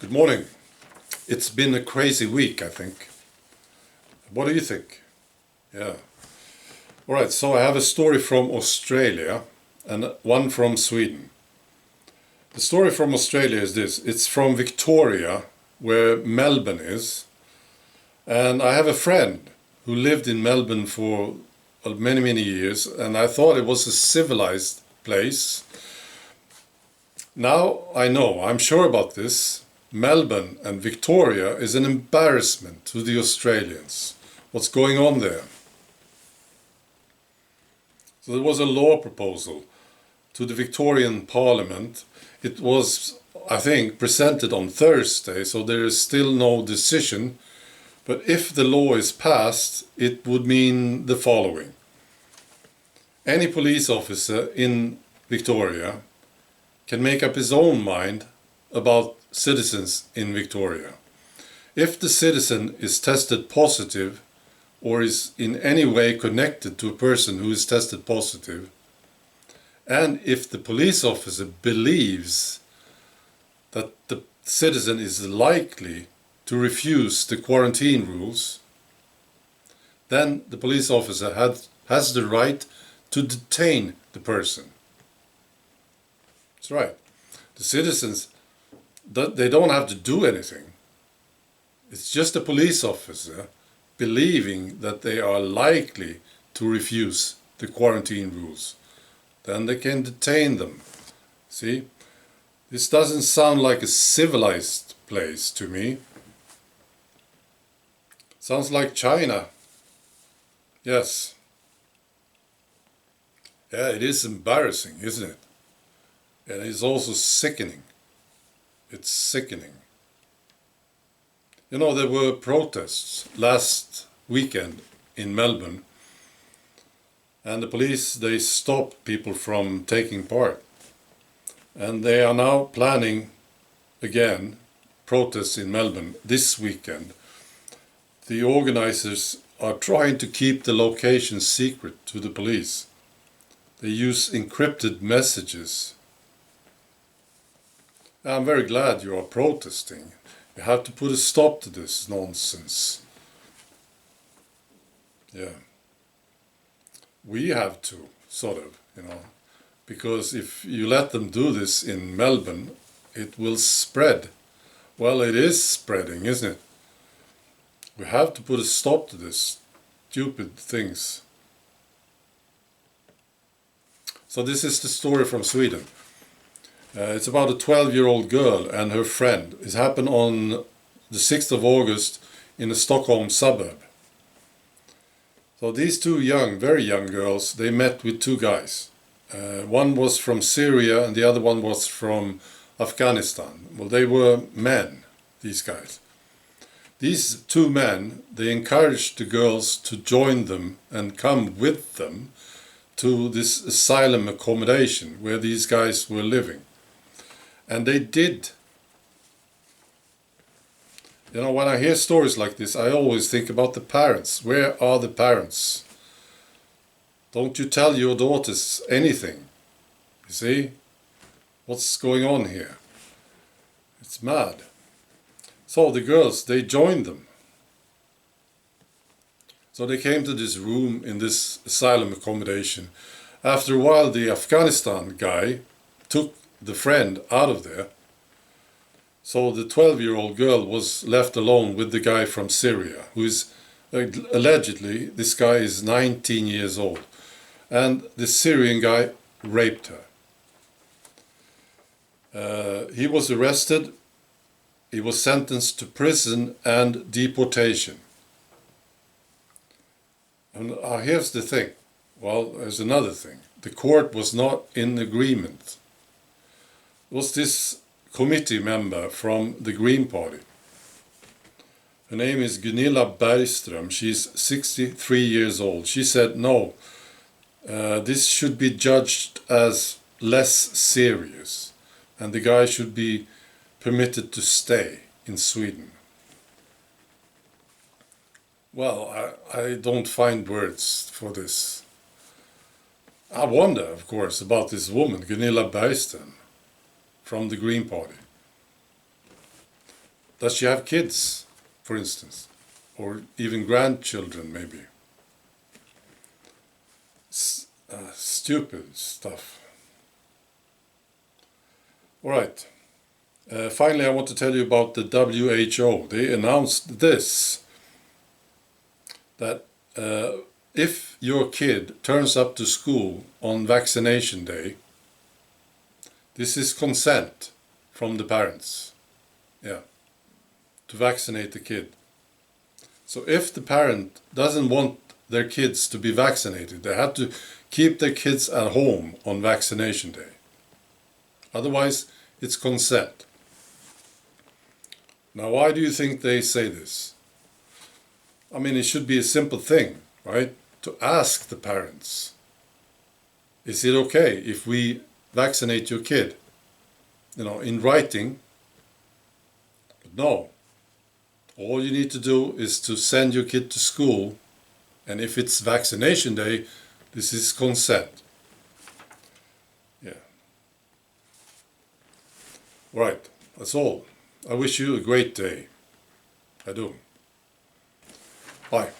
Good morning. It's been a crazy week, I think. What do you think? Yeah. All right, so I have a story from Australia and one from Sweden. The story from Australia is this. It's from Victoria, where Melbourne is. And I have a friend who lived in Melbourne for many, many years, and I thought it was a civilized place. Now I know, I'm sure about this. Melbourne and Victoria is an embarrassment to the Australians. What's going on there? So there was a law proposal to the Victorian Parliament. It was, I think, presented on Thursday, so there is still no decision. But if the law is passed, it would mean the following. Any police officer in Victoria can make up his own mind about citizens in Victoria. If the citizen is tested positive or is in any way connected to a person who is tested positive, and if the police officer believes that the citizen is likely to refuse the quarantine rules, then the police officer has the right to detain the person. That's right. The citizens, they don't have to do anything. It's just a police officer believing that they are likely to refuse the quarantine rules. Then they can detain them. See? This doesn't sound like a civilized place to me. Sounds like China. Yes. Yeah, it is embarrassing, isn't it? And it's also sickening. It's sickening. You know, there were protests last weekend in Melbourne, and the police, they stopped people from taking part. And they are now planning again protests in Melbourne this weekend. The organizers are trying to keep the location secret to the police. They use encrypted messages. I'm very glad you are protesting. You have to put a stop to this nonsense. Yeah. We have to, sort of, because if you let them do this in Melbourne, it will spread. Well, it is spreading, isn't it? We have to put a stop to this stupid things. So this is the story from Sweden. It's about a 12-year-old girl and her friend. It happened on the 6th of August in a Stockholm suburb. So these two very young girls, they met with two guys. One was from Syria and the other one was from Afghanistan. Well, they were men, these guys. These two men, they encouraged the girls to join them and come with them to this asylum accommodation where these guys were living. And they did. When I hear stories like this, I always think about the parents. Where are the parents? Don't you tell your daughters anything? You see? What's going on here? It's mad. So the girls, they joined them. So they came to this room in this asylum accommodation. After a while, the Afghanistan guy took the friend out of there. So the 12-year-old girl was left alone with the guy from Syria, who is allegedly, this guy is 19 years old. And the Syrian guy raped her. He was arrested. He was sentenced to prison and deportation. And here's the thing. Well, there's another thing. The court was not in agreement. It was this committee member from the Green Party. Her name is Gunilla Bergström. She's 63 years old. She said, no, this should be judged as less serious, and the guy should be permitted to stay in Sweden. Well, I don't find words for this. I wonder, of course, about this woman, Gunilla Bergström, from the Green Party. does she have kids, for instance? Or even grandchildren, maybe? Stupid stuff. Alright. Finally, I want to tell you about the WHO. They announced this, that if your kid turns up to school on vaccination day, this is consent from the parents, to vaccinate the kid. So if the parent doesn't want their kids to be vaccinated, they have to keep their kids at home on vaccination day. Otherwise, it's consent. Now, why do you think they say this? I mean, it should be a simple thing, right? To ask the parents, is it okay if we vaccinate your kid? In writing. But no. All you need to do is to send your kid to school, and if it's vaccination day, this is consent. Right, that's all. I wish you a great day. I do. Bye.